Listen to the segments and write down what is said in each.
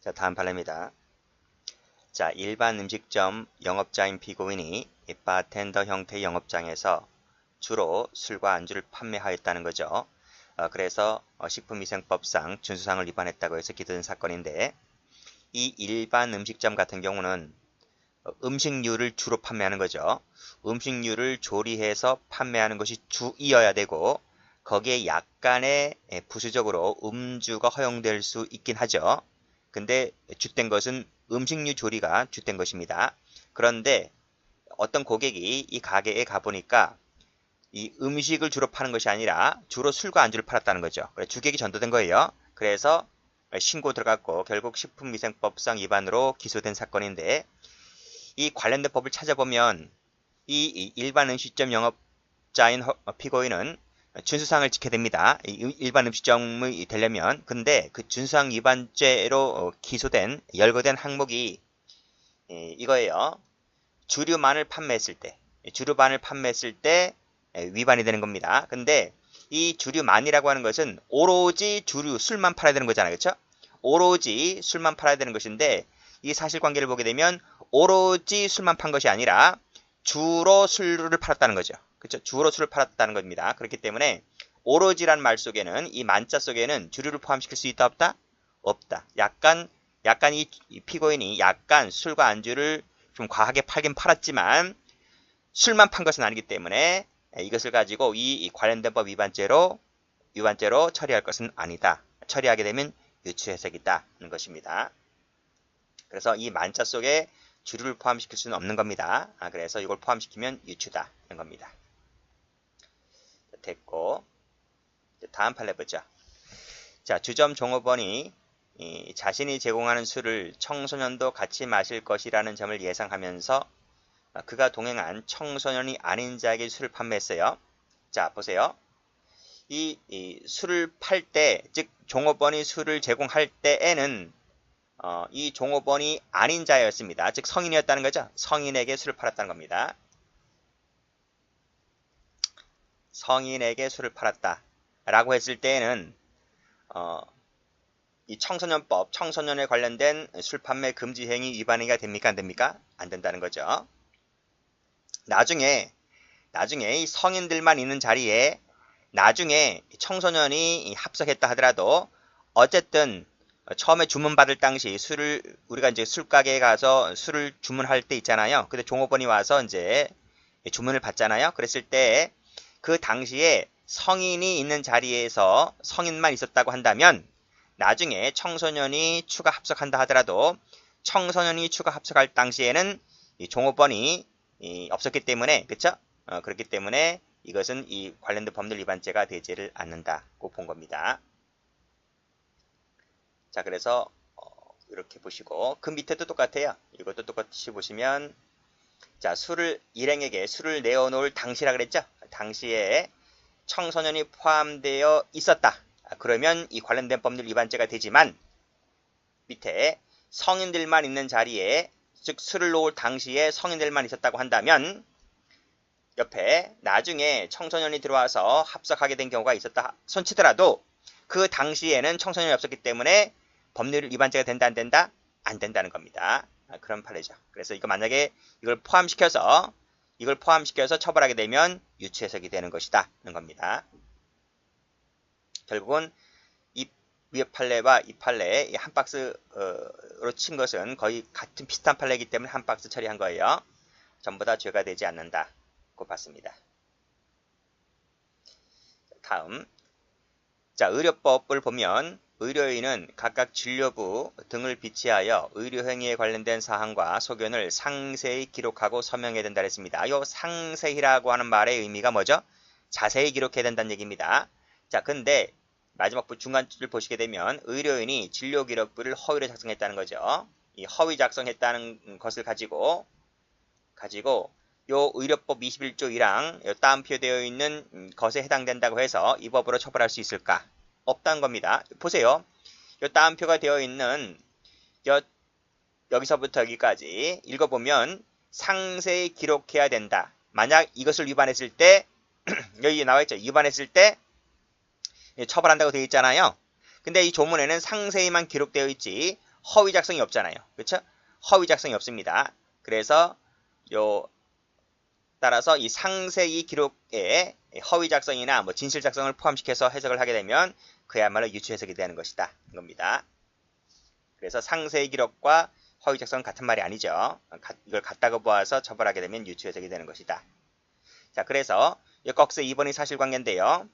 자, 다음 판례입니다. 자, 일반 음식점 영업자인 피고인이 바텐더 형태의 영업장에서 주로 술과 안주를 판매하였다는 거죠. 그래서 식품위생법상 준수사항을 위반했다고 해서 기소된 사건인데, 이 일반 음식점 같은 경우는 음식류를 주로 판매하는 거죠. 음식류를 조리해서 판매하는 것이 주이어야 되고, 거기에 약간의 부수적으로 음주가 허용될 수 있긴 하죠. 근데 주된 것은 음식류 조리가 주된 것입니다. 그런데 어떤 고객이 이 가게에 가보니까 이 음식을 주로 파는 것이 아니라 주로 술과 안주를 팔았다는 거죠. 주객이 전도된 거예요. 그래서 신고 들어갔고 결국 식품위생법상 위반으로 기소된 사건인데, 이 관련된 법을 찾아보면 이 일반 음식점 영업자인 피고인은 준수사항을 지켜야 됩니다. 일반 음식점이 되려면. 근데 그 준수사항 위반죄로 기소된 열거된 항목이 이거예요. 주류만을 판매했을 때, 주류만을 판매했을 때 위반이 되는 겁니다. 근데 이 주류만이라고 하는 것은 오로지 주류 술만 팔아야 되는 거잖아요. 그렇죠? 오로지 술만 팔아야 되는 것인데, 이 사실관계를 보게 되면 오로지 술만 판 것이 아니라 주로 술을 팔았다는 거죠. 그렇죠? 주로 술을 팔았다는 겁니다. 그렇기 때문에 오로지란 말 속에는, 이 만자 속에는 주류를 포함시킬 수 있다 없다? 없다. 약간 이 피고인이 약간 술과 안주를 좀 과하게 팔긴 팔았지만 술만 판 것은 아니기 때문에 이것을 가지고 이 관련된 법 위반죄로 처리할 것은 아니다. 처리하게 되면 유추해석이다는 것입니다. 그래서 이 만자 속에 주류를 포함시킬 수는 없는 겁니다. 그래서 이걸 포함시키면 유추다는 겁니다. 됐고, 다음 판례 보죠. 자, 주점 종업원이 자신이 제공하는 술을 청소년도 같이 마실 것이라는 점을 예상하면서 그가 동행한 청소년이 아닌 자에게 술을 판매했어요. 자, 보세요. 이 술을 팔 때, 즉 종업원이 술을 제공할 때에는 이 종업원이 아닌 자였습니다. 즉 성인이었다는 거죠. 성인에게 술을 팔았다는 겁니다. 성인에게 술을 팔았다 라고 했을 때에는 이 청소년법, 청소년에 관련된 술 판매 금지 행위 위반이가 됩니까? 안 됩니까? 안 된다는 거죠. 나중에 이 성인들만 있는 자리에 나중에 청소년이 합석했다 하더라도 어쨌든 처음에 주문받을 당시 술을, 우리가 이제 술가게에 가서 술을 주문할 때 있잖아요. 근데 종업원이 와서 이제 주문을 받잖아요. 그랬을 때 그 당시에 성인이 있는 자리에서 성인만 있었다고 한다면, 나중에 청소년이 추가 합석한다 하더라도 청소년이 추가 합석할 당시에는 이 종업원이 없었기 때문에, 그렇죠? 그렇기 때문에 이것은 이 관련된 법률 위반죄가 되지를 않는다고 본 겁니다. 자, 그래서 이렇게 보시고 그 밑에도 똑같아요. 이것도 똑같이 보시면, 자, 일행에게 술을 내어놓을 당시라 그랬죠? 당시에 청소년이 포함되어 있었다. 그러면 이 관련된 법률 위반죄가 되지만, 밑에 성인들만 있는 자리에, 즉 술을 놓을 당시에 성인들만 있었다고 한다면, 옆에 나중에 청소년이 들어와서 합석하게 된 경우가 있었다 손치더라도 그 당시에는 청소년이 없었기 때문에 법률 위반죄가 된다 안 된다? 안 된다는 겁니다. 그런 판례죠. 그래서 이거 만약에 이걸 포함시켜서 처벌하게 되면 유추해석이 되는 것이다는 겁니다. 결국은 이 위의 판례와 이 판례 한 박스로 친 것은 거의 같은 비슷한 판례이기 때문에 한 박스 처리한 거예요. 전부 다 죄가 되지 않는다고 봤습니다. 다음, 자, 의료법을 보면 의료인은 각각 진료부 등을 비치하여 의료행위에 관련된 사항과 소견을 상세히 기록하고 서명해야 된다 했습니다. 이 상세히라고 하는 말의 의미가 뭐죠? 자세히 기록해야 된다는 얘기입니다. 자, 근데 마지막 중간줄 보시게 되면 의료인이 진료기록부를 허위로 작성했다는 거죠. 이 허위 작성했다는 것을 가지고 요 의료법 21조 1항 요 따옴표 되어 있는 것에 해당된다고 해서 이 법으로 처벌할 수 있을까? 없다는 겁니다. 보세요. 요 따옴표가 되어 있는 여기서부터 여기까지 읽어보면 상세히 기록해야 된다. 만약 이것을 위반했을 때 여기 나와있죠. 위반했을 때 처벌한다고 되어 있잖아요. 근데 이 조문에는 상세히만 기록되어 있지 허위 작성이 없잖아요. 그렇죠? 허위 작성이 없습니다. 그래서 따라서 이 상세히 기록에 허위 작성이나 뭐 진실 작성을 포함시켜서 해석을 하게 되면 그야말로 유추 해석이 되는 것이다. 이겁니다. 그래서 상세히 기록과 허위 작성은 같은 말이 아니죠. 이걸 같다고 보아서 처벌하게 되면 유추 해석이 되는 것이다. 자, 그래서 꺽쇠 2번이 사실관계인데요.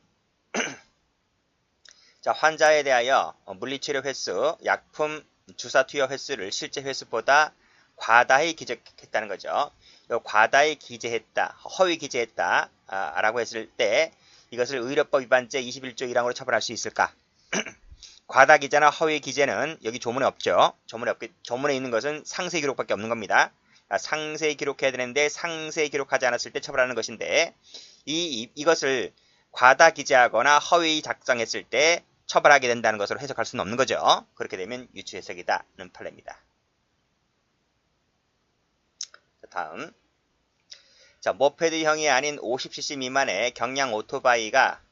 자, 환자에 대하여 물리치료 횟수, 약품 주사 투여 횟수를 실제 횟수보다 과다히 기재했다는 거죠. 과다히 기재했다, 허위 기재했다 라고 했을 때 이것을 의료법 위반죄 21조 1항으로 처벌할 수 있을까? 과다 기재나 허위 기재는 여기 조문에 없죠. 조문에 있는 것은 상세 기록밖에 없는 겁니다. 상세 기록해야 되는데 상세 기록하지 않았을 때 처벌하는 것인데 이것을 과다 기재하거나 허위 작성했을 때 처벌하게 된다는 것으로 해석할 수는 없는 거죠. 그렇게 되면 유추 해석이다는 판례입니다. 다음, 자, 모페드형이 아닌 50cc 미만의 경량 오토바이가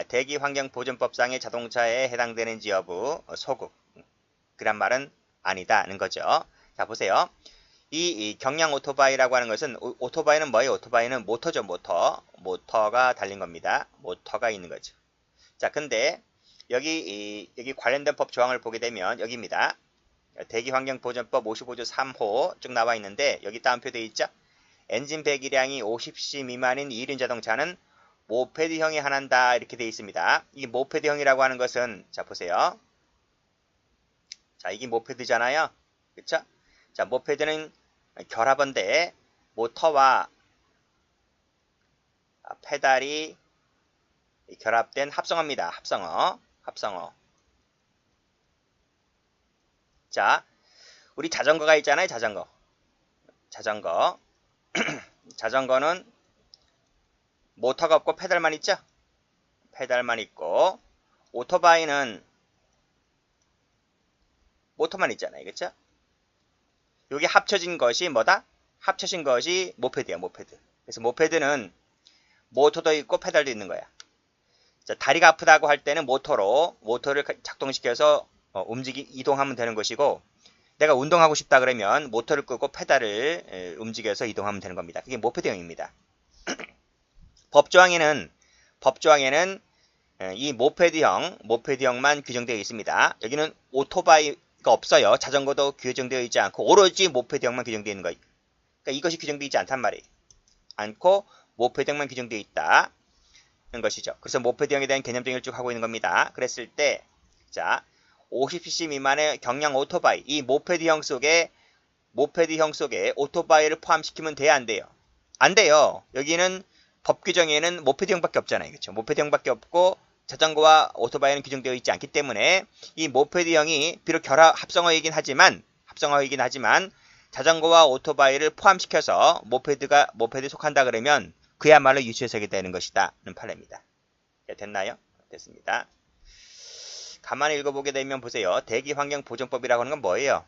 대기환경보존법상의 자동차에 해당되는지 여부 소급. 그란 말은 아니다는 거죠. 자, 보세요. 이 경량 오토바이라고 하는 것은 오토바이는 뭐예요? 오토바이는 모터죠. 모터가 달린 겁니다. 모터가 있는 거죠. 자, 근데 여기 관련된 법 조항을 보게 되면 여기입니다. 대기환경보존법 55조 3호 쭉 나와 있는데 여기 따옴표 되어 있죠. 엔진 배기량이 50cc 미만인 이륜 자동차는 모페드형에 한한다 이렇게 되어 있습니다. 이 모페드형이라고 하는 것은 자 보세요. 자, 이게 모페드잖아요. 그쵸? 자, 모페드는 결합원데 모터와 페달이 결합된 합성어입니다. 합성어. 자, 우리 자전거가 있잖아요. 자전거. 자전거는 모터가 없고 페달만 있죠? 페달만 있고 오토바이는 모터만 있잖아요. 그렇죠? 여기 합쳐진 것이 뭐다? 합쳐진 것이 모페드야, 모페드. 그래서 모페드는 모터도 있고 페달도 있는 거야. 자, 다리가 아프다고 할 때는 모터를 작동시켜서 이동하면 되는 것이고 내가 운동하고 싶다 그러면 모터를 끄고 페달을 움직여서 이동하면 되는 겁니다. 그게 모페드형입니다. 법조항에는 이 모페드형만 규정되어 있습니다. 여기는 오토바이가 없어요. 자전거도 규정되어 있지 않고 오로지 모페드형만 규정되어 있는 거예요. 그러니까 이것이 규정되어 있지 않단 말이에요. 않고 모페드형만 규정되어 있다는 것이죠. 그래서 모페드형에 대한 개념 정의를 쭉 하고 있는 겁니다. 그랬을 때 자, 50cc 미만의 경량 오토바이, 이 모페드형 속에 오토바이를 포함시키면 돼야 안 돼요? 안 돼요. 여기는 법 규정에는 모페드형밖에 없잖아요. 그렇죠? 모페드형밖에 없고 자전거와 오토바이는 규정되어 있지 않기 때문에 이 모페드형이 비록 합성어이긴 하지만 자전거와 오토바이를 포함시켜서 모페드에 속한다 그러면 그야말로 유추해석이 되는 것이다는 판례입니다. 됐나요? 됐습니다. 가만히 읽어보게 되면 보세요. 대기환경보존법이라고 하는 건 뭐예요?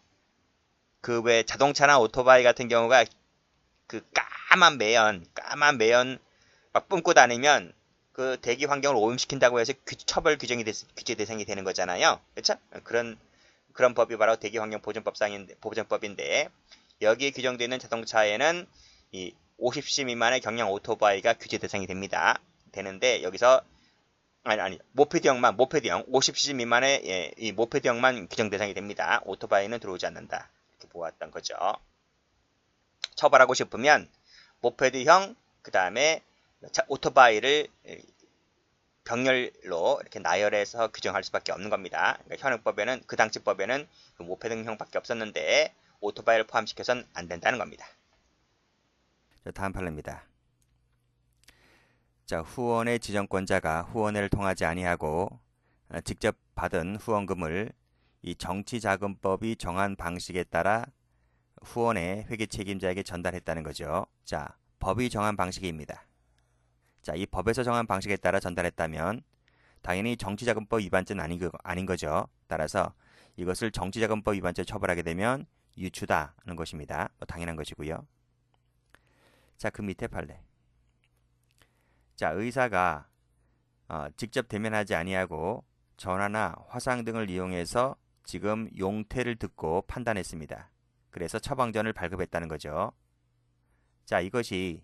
그 왜 자동차나 오토바이 같은 경우가 그 까만 매연 막 뿜고 다니면 그 대기 환경을 오염시킨다고 해서 처벌 규제 대상이 되는 거잖아요. 그렇죠? 그런 법이 바로 대기환경보존법인데 여기에 규정되어 있는 자동차에는 이 50cc 미만의 경량 오토바이가 규제 대상이 되는데 여기서 모페드형 50cc 미만의 이 모페드형만 규정 대상이 됩니다. 오토바이는 들어오지 않는다. 이렇게 보았던 거죠. 처벌하고 싶으면 모페드형 그 다음에 오토바이를 병렬로 이렇게 나열해서 규정할 수밖에 없는 겁니다. 그러니까 현행법에는 그 당시법에는 그 모페드형밖에 없었는데 오토바이를 포함시켜서는 안 된다는 겁니다. 자, 다음 판례입니다. 자, 후원의 지정권자가 후원회를 통하지 아니하고 직접 받은 후원금을 이 정치자금법이 정한 방식에 따라 후원의 회계 책임자에게 전달했다는 거죠. 자, 법이 정한 방식입니다. 자, 이 법에서 정한 방식에 따라 전달했다면 당연히 정치자금법 위반죄는 아닌 거죠. 따라서 이것을 정치자금법 위반죄 처벌하게 되면 유추다는 것입니다. 당연한 것이고요. 자, 그 밑에 판례. 자, 의사가 직접 대면하지 아니하고 전화나 화상 등을 이용해서 지금 용태를 듣고 판단했습니다. 그래서 처방전을 발급했다는 거죠. 자, 이것이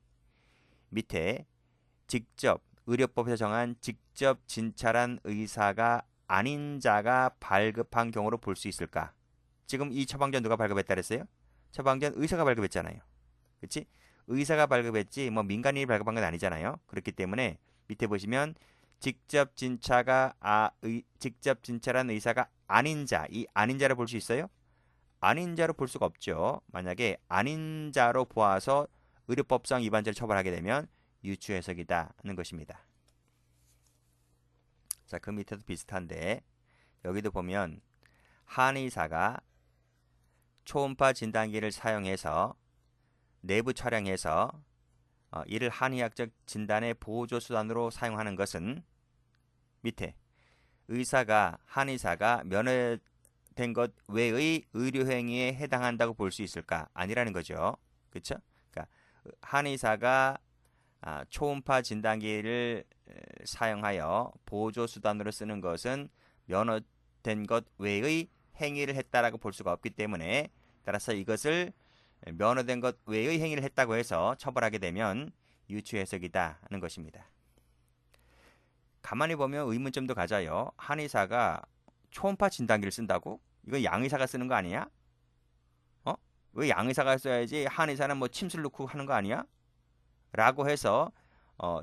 밑에 직접 의료법에서 정한 직접 진찰한 의사가 아닌 자가 발급한 경우로 볼 수 있을까? 지금 이 처방전 누가 발급했다 그랬어요? 처방전 의사가 발급했잖아요. 그렇지? 의사가 발급했지 뭐 민간인이 발급한 건 아니잖아요. 그렇기 때문에 밑에 보시면 직접 진찰한 의사가 아닌 자, 이 아닌 자를 볼 수 있어요? 아닌 자로 볼 수가 없죠. 만약에 아닌 자로 보아서 의료법상 위반죄를 처벌하게 되면 유추해석이다는 것입니다. 자, 그 밑에도 비슷한데 여기도 보면 한의사가 초음파 진단기를 사용해서 내부 촬영해서 이를 한의학적 진단의 보조 수단으로 사용하는 것은 밑에 한의사가 면허된 것 외의 의료행위에 해당한다고 볼 수 있을까? 아니라는 거죠. 그렇죠? 그러니까 한의사가 초음파 진단기를 사용하여 보조 수단으로 쓰는 것은 면허된 것 외의 행위를 했다라고 볼 수가 없기 때문에 따라서 이것을 면허된 것 외의 행위를 했다고 해서 처벌하게 되면 유추해석이다 하는 것입니다. 가만히 보면 의문점도 가져요. 한의사가 초음파 진단기를 쓴다고? 이건 양의사가 쓰는 거 아니야? 왜 양의사가 써야지 한의사는 뭐 침술 넣고 하는 거 아니야? 라고 해서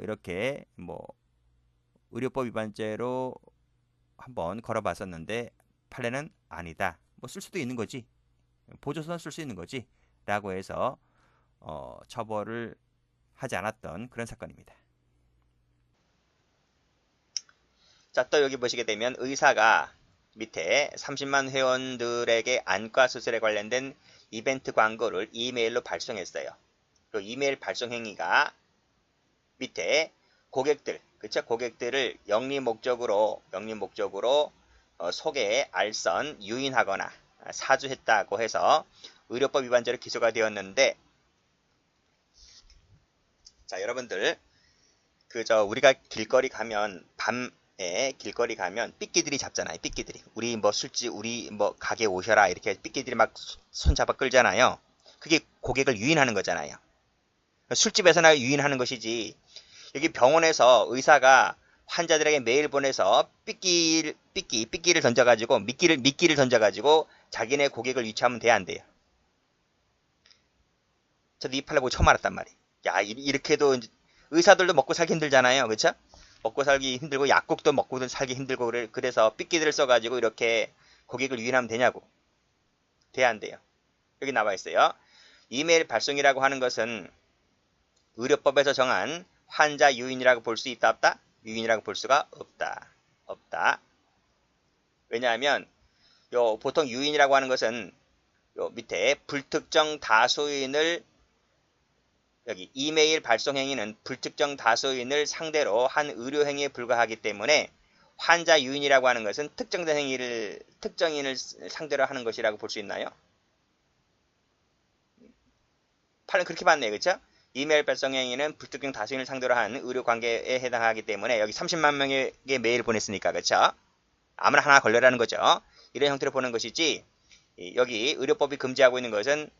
이렇게 뭐 의료법 위반죄로 한번 걸어봤었는데 판례는 아니다. 뭐 쓸 수도 있는 거지. 보조선 쓸 수 있는 거지. 라고 해서 처벌을 하지 않았던 그런 사건입니다. 자, 또 여기 보시게 되면 의사가 밑에 30만 회원들에게 안과 수술에 관련된 이벤트 광고를 이메일로 발송했어요. 그 이메일 발송 행위가 밑에 고객들, 그쵸? 고객들을 영리 목적으로 소개, 알선, 유인하거나 사주했다고 해서 의료법 위반죄로 기소가 되었는데, 자, 여러분들 우리가 길거리 가면 밤에 길거리 가면 삐끼들이 잡잖아요. 삐끼들이 우리 뭐 술집 우리 뭐 가게 오셔라 이렇게 삐끼들이 막 손잡아 끌잖아요. 그게 고객을 유인하는 거잖아요. 술집에서나 유인하는 것이지 여기 병원에서 의사가 환자들에게 메일 보내서 삐끼를 던져가지고 미끼를 던져가지고 자기네 고객을 유치하면 돼, 안 돼요? 저도 이 판례 보고 처음 알았단 말이에요. 야, 이렇게도 의사들도 먹고 살기 힘들잖아요. 그쵸? 먹고 살기 힘들고 약국도 먹고 살기 힘들고 그래서 삐끼들을 써가지고 이렇게 고객을 유인하면 되냐고. 돼, 안 돼요? 여기 나와 있어요. 이메일 발송이라고 하는 것은 의료법에서 정한 환자 유인이라고 볼 수 있다, 없다? 유인이라고 볼 수가 없다. 왜냐하면 보통 유인이라고 하는 것은 밑에 불특정 다수인을 여기 이메일 발송 행위는 불특정 다수인을 상대로 한 의료 행위에 불과하기 때문에 환자 유인이라고 하는 것은 특정된 특정인을 상대로 하는 것이라고 볼 수 있나요? 판은 그렇게 봤네요. 그렇죠? 이메일 발송 행위는 불특정 다수인을 상대로 한 의료 관계에 해당하기 때문에 여기 30만 명에게 메일을 보냈으니까 그렇죠? 아무나 하나 걸려라는 거죠. 이런 형태로 보는 것이지 여기 의료법이 금지하고 있는 것은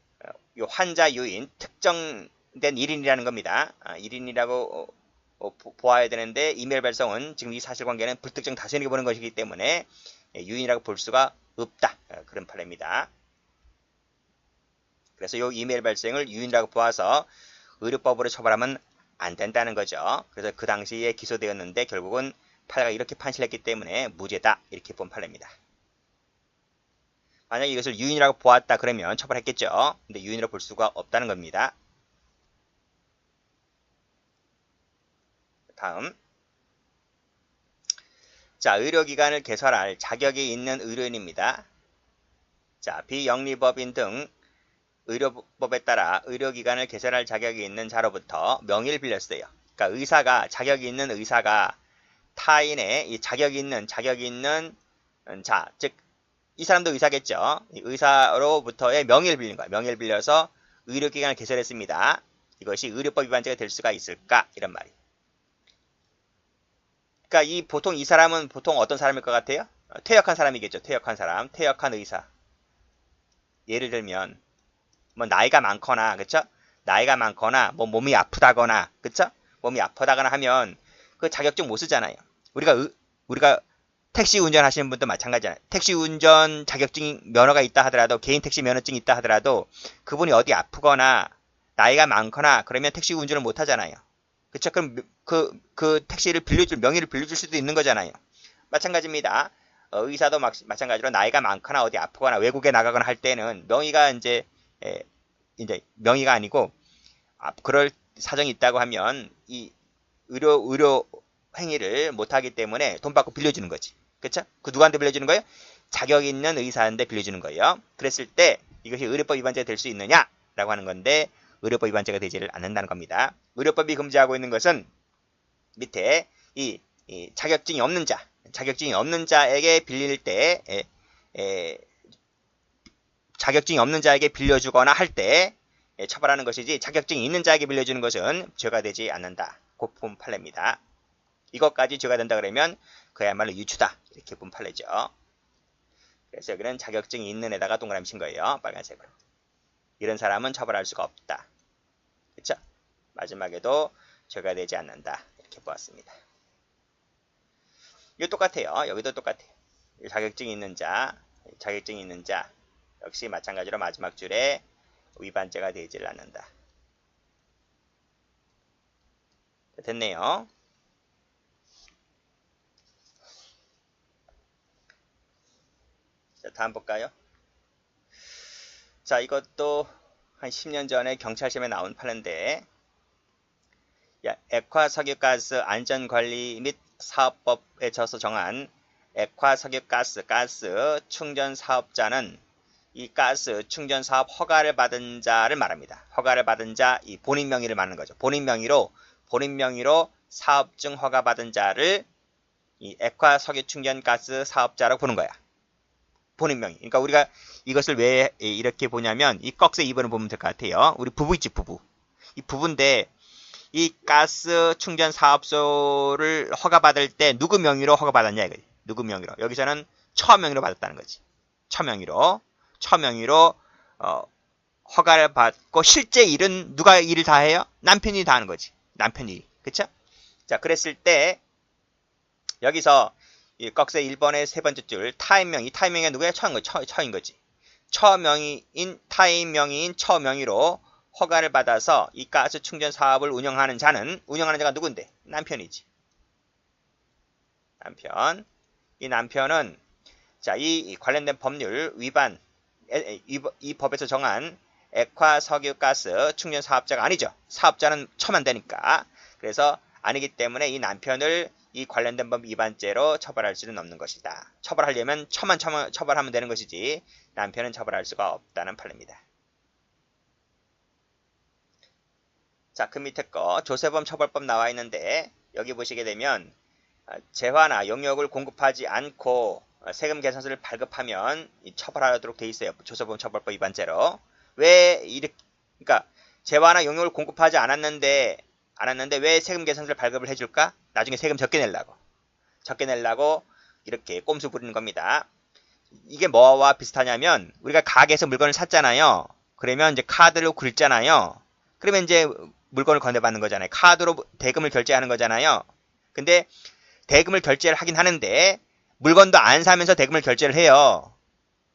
환자 유인 특정된 1인이라는 겁니다. 1인이라고 보아야 되는데 이메일 발송은 지금 이 사실관계는 불특정 다수인에게 보는 것이기 때문에 유인이라고 볼 수가 없다. 그런 판례입니다. 그래서 이 이메일 발송을 유인이라고 보아서 의료법으로 처벌하면 안 된다는 거죠. 그래서 그 당시에 기소되었는데 결국은 판례가 이렇게 판시했기 때문에 무죄다. 이렇게 본 판례입니다. 만약에 이것을 유인이라고 보았다 그러면 처벌했겠죠. 근데 유인이라고 볼 수가 없다는 겁니다. 다음. 자, 의료기관을 개설할 자격이 있는 의료인입니다. 자, 비영리법인 등 의료법에 따라 의료기관을 개설할 자격이 있는 자로부터 명의를 빌렸어요. 그러니까 자격이 있는 의사가 타인의 이 자격이 있는 자, 즉 이 사람도 의사겠죠. 의사로부터의 명의를 빌린 거야. 명의를 빌려서 의료기관을 개설했습니다. 이것이 의료법 위반죄가 될 수가 있을까? 이런 말이에요. 그러니까 보통 이 사람은 보통 어떤 사람일 것 같아요? 퇴역한 사람이겠죠. 퇴역한 사람, 퇴역한 의사. 예를 들면 뭐 나이가 많거나, 그쵸? 나이가 많거나 뭐 몸이 아프다거나, 그쵸? 몸이 아프다거나 하면 그 자격증 못 쓰잖아요. 우리가 택시 운전하시는 분도 마찬가지잖아요. 택시 운전 자격증 면허가 있다 하더라도, 개인 택시 면허증이 있다 하더라도 그분이 어디 아프거나 나이가 많거나 그러면 택시 운전을 못 하잖아요. 그쵸? 그럼 그 택시를 명의를 빌려줄 수도 있는 거잖아요. 마찬가지입니다. 의사도 마찬가지로 나이가 많거나 어디 아프거나 외국에 나가거나 할 때는 명의가 이제 명의가 아니고, 그럴 사정이 있다고 하면 이 의료 행위를 못하기 때문에 돈 받고 빌려주는 거지. 그쵸? 그 누구한테 빌려주는 거예요? 자격 있는 의사한테 빌려주는 거예요. 그랬을 때 이것이 의료법 위반죄가 될 수 있느냐? 라고 하는 건데, 의료법 위반죄가 되지를 않는다는 겁니다. 의료법이 금지하고 있는 것은 밑에 이 자격증이 없는 자에게 빌릴 때, 자격증이 없는 자에게 빌려주거나 할 때 처벌하는 것이지, 자격증이 있는 자에게 빌려주는 것은 죄가 되지 않는다. 그 본 판례입니다. 이것까지 죄가 된다 그러면 그야말로 유추다, 이렇게 본 판례죠. 그래서 여기는 자격증이 있는 에다가 동그라미 친 거예요. 빨간색으로. 이런 사람은 처벌할 수가 없다. 그쵸? 마지막에도 죄가 되지 않는다, 이렇게 보았습니다. 이거 똑같아요. 여기도 똑같아요. 자격증이 있는 자 역시 마찬가지로 마지막 줄에 위반죄가 되질 않는다. 됐네요. 자, 다음 볼까요? 자, 이것도 한 10년 전에 경찰시험에 나온 판례인데, 액화석유가스 안전관리 및 사업법에 져서 정한 액화석유가스 충전 사업자는 이 가스 충전 사업 허가를 받은 자를 말합니다. 허가를 받은 자, 이 본인 명의를 말하는 거죠. 본인 명의로 사업증 허가 받은 자를 이 액화석유 충전 가스 사업자라고 보는 거야. 본인 명의. 그러니까 우리가 이것을 왜 이렇게 보냐면, 이 꺽쇠 2번을 보면 될 것 같아요. 우리 부부 있지, 부부. 이 부부인데, 이 가스 충전 사업소를 허가받을 때 누구 명의로 허가받았냐 이거지. 누구 명의로. 여기서는 처 명의로 받았다는 거지. 처 명의로 허가를 받고, 실제 일은 누가 일을 다 해요? 남편이 다 하는 거지. 남편이. 그쵸? 자, 그랬을 때 여기서 이 꺽쇠 1번의 세 번째 줄 타인 명의가 누구야? 처인 거지. 타인 명의인 처 명의로 허가를 받아서 이 가스 충전 사업을 운영하는 자가 누군데? 남편이지. 남편. 이 남편은 자, 이 관련된 법률 위반, 이 법에서 정한 액화석유가스 충전 사업자가 아니죠. 사업자는 처만 되니까. 그래서 아니기 때문에 이 남편을 이 관련된 법 위반죄로 처벌할 수는 없는 것이다. 처벌하려면 처만 처벌하면 되는 것이지, 남편은 처벌할 수가 없다는 판례입니다. 자, 그 밑에 거 조세범 처벌법 나와 있는데, 여기 보시게 되면 재화나 용역을 공급하지 않고 세금 계산서를 발급하면 처벌하도록 돼 있어요. 조세범 처벌법 위반죄로. 왜 이렇게, 그러니까 재화나 용역을 공급하지 않았는데 왜 세금 계산서를 발급을 해줄까? 나중에 세금 적게 내려고 이렇게 꼼수 부리는 겁니다. 이게 뭐와 비슷하냐면, 우리가 가게에서 물건을 샀잖아요. 그러면 이제 카드로 긁잖아요. 그러면 이제 물건을 건네받는 거잖아요. 카드로 대금을 결제하는 거잖아요. 근데 대금을 결제를 하긴 하는데 물건도 안 사면서 대금을 결제를 해요.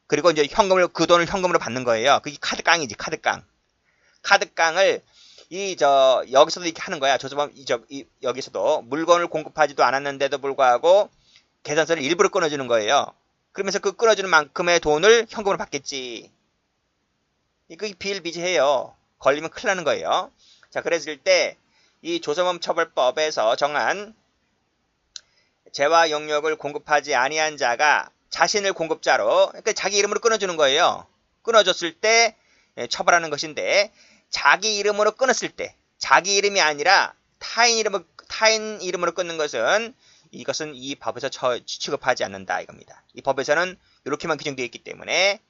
그리고 이제 그 돈을 현금으로 받는 거예요. 그게 카드깡이지, 카드깡. 카드깡을 여기서도 이렇게 하는 거야. 여기서도 물건을 공급하지도 않았는데도 불구하고 계산서를 일부러 끊어주는 거예요. 그러면서 그 끊어주는 만큼의 돈을 현금으로 받겠지. 이거 비일비재해요. 걸리면 큰일 나는 거예요. 자, 그랬을 때 이 조세범 처벌법에서 정한 재화 용역을 공급하지 아니한 자가 자신을 공급자로, 그러니까 자기 이름으로 끊어주는 거예요. 끊어줬을 때 처벌하는 것인데, 자기 이름으로 끊었을 때, 자기 이름이 아니라 타인 이름으로 끊는 것은, 이것은 이 법에서 취급하지 않는다 이겁니다. 이 법에서는 이렇게만 규정되어 있기 때문에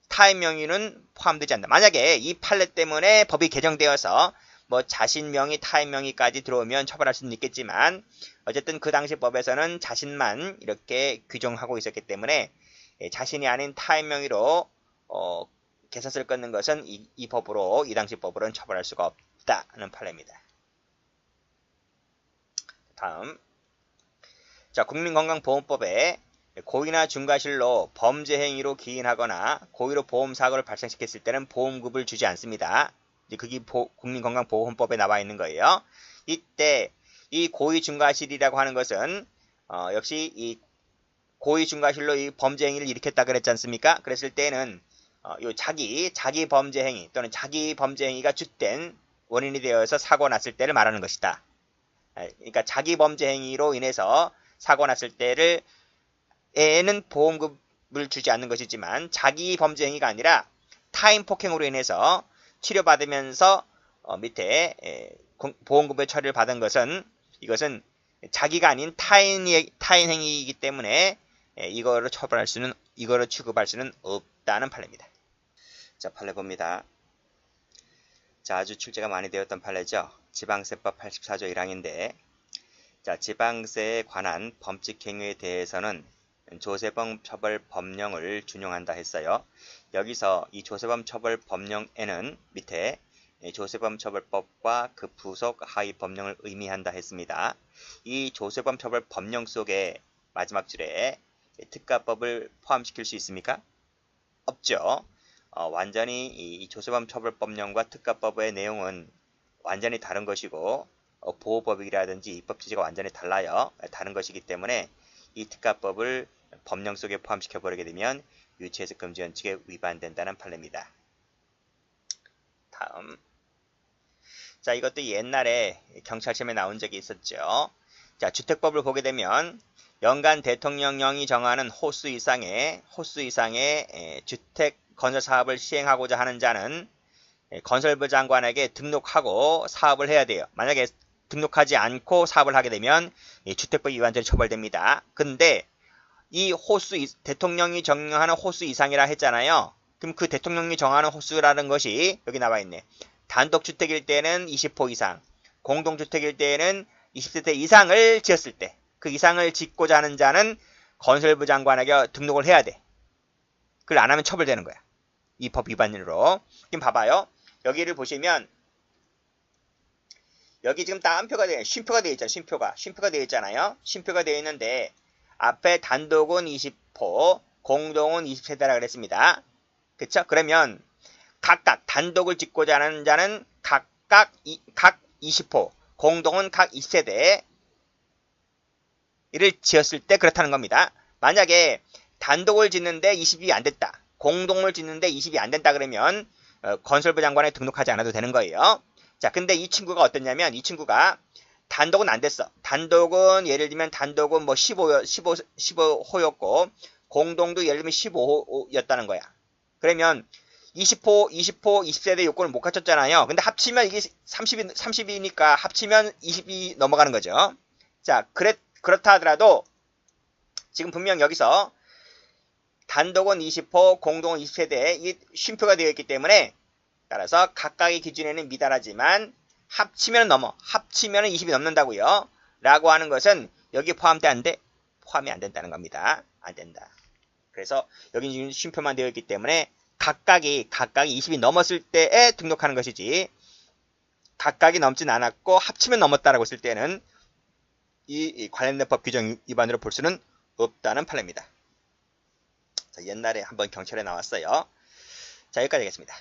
타인 명의는 포함되지 않는다. 만약에 이 판례 때문에 법이 개정되어서 뭐 자신 명의, 타인 명의까지 들어오면 처벌할 수는 있겠지만 어쨌든 그 당시 법에서는 자신만 이렇게 규정하고 있었기 때문에 자신이 아닌 타인 명의로 개사슬 끊는 것은 이 법으로, 이 당시 법으로는 처벌할 수가 없다는 판례입니다. 다음, 자, 국민건강보험법에 고의나 중과실로 범죄 행위로 기인하거나 고의로 보험사고를 발생시켰을 때는 보험금을 주지 않습니다. 그게 국민건강보험법에 나와 있는 거예요. 이때 이 고의 중과실이라고 하는 것은 역시 이 고의 중과실로 이 범죄 행위를 일으켰다 그랬지 않습니까? 그랬을 때는 요 자기 범죄 행위 또는 자기 범죄 행위가 주된 원인이 되어서 사고 났을 때를 말하는 것이다. 그러니까 자기 범죄 행위로 인해서 사고 났을 때를 에는 보험금을 주지 않는 것이지만 자기 범죄 행위가 아니라 타인 폭행으로 인해서 치료받으면서 밑에 보험금의 처리를 받은 것은 이것은 자기가 아닌 타인 행위이기 때문에 이거를 취급할 수는 없다는 판례입니다. 자, 판례 봅니다. 자, 아주 출제가 많이 되었던 판례죠. 지방세법 84조 1항인데, 자, 지방세에 관한 범칙 행위에 대해서는 조세범 처벌 법령을 준용한다 했어요. 여기서 이 조세범 처벌 법령에는 밑에 조세범 처벌법과 그 부속 하위 법령을 의미한다 했습니다. 이 조세범 처벌 법령 속에 마지막 줄에 특가법을 포함시킬 수 있습니까? 없죠. 완전히 이 조세범 처벌 법령과 특가법의 내용은 완전히 다른 것이고 보호법이라든지 입법 취지가 완전히 달라요. 다른 것이기 때문에 이 특가법을 법령 속에 포함시켜버리게 되면 유치해석 금지 원칙에 위반된다는 판례입니다. 다음, 자, 이것도 옛날에 경찰 시험에 나온 적이 있었죠. 자, 주택법을 보게 되면 연간 대통령령이 정하는 호수 이상의 주택 건설 사업을 시행하고자 하는 자는 건설부 장관에게 등록하고 사업을 해야 돼요. 만약에 등록하지 않고 사업을 하게 되면 주택법 위반죄로 처벌됩니다. 근데 이 대통령이 정하는 호수 이상이라 했잖아요. 그럼 그 대통령이 정하는 호수라는 것이 여기 나와 있네. 단독주택일 때는 20호 이상, 공동주택일 때는 20세대 이상을 지었을 때, 그 이상을 짓고자 하는 자는 건설부 장관에게 등록을 해야 돼. 그걸 안 하면 처벌되는 거야. 이 법 위반으로. 지금 봐봐요. 여기를 보시면 여기 지금 따옴표가 쉼표가 되어 있잖아요. 쉼표가 되어 있잖아요. 쉼표가 되어 있는데 앞에 단독은 20호, 공동은 20세대라 그랬습니다. 그쵸? 그러면 각각 단독을 짓고자 하는 자는 각 20호, 공동은 각 20세대 이를 지었을 때 그렇다는 겁니다. 만약에 단독을 짓는데 20이 안 됐다. 공동을 짓는데 20이 안 된다 그러면 건설부 장관에 등록하지 않아도 되는 거예요. 자, 근데 이 친구가 어떻냐면 이 친구가 단독은 안 됐어. 단독은 예를 들면 단독은 뭐 15호였고 공동도 예를 들면 15호였다는 거야. 그러면 20호, 20세대 요건을 못 갖췄잖아요. 근데 합치면 이게 30이니까 합치면 20이 넘어가는 거죠. 자, 그렇다 하더라도 지금 분명 여기서 단독은 20호, 공동은 20세대 이 쉼표가 되어 있기 때문에 따라서 각각의 기준에는 미달하지만 합치면 20이 넘는다고요. 라고 하는 것은 여기 포함이 안 된다는 겁니다. 안 된다. 그래서 여기 지금 쉼표만 되어 있기 때문에 각각이 20이 넘었을 때에 등록하는 것이지 각각이 넘진 않았고 합치면 넘었다라고 했을 때는 이 관련된 법 규정 위반으로 볼 수는 없다는 판례입니다. 자, 옛날에 한번 경찰에 나왔어요. 자, 여기까지 하겠습니다.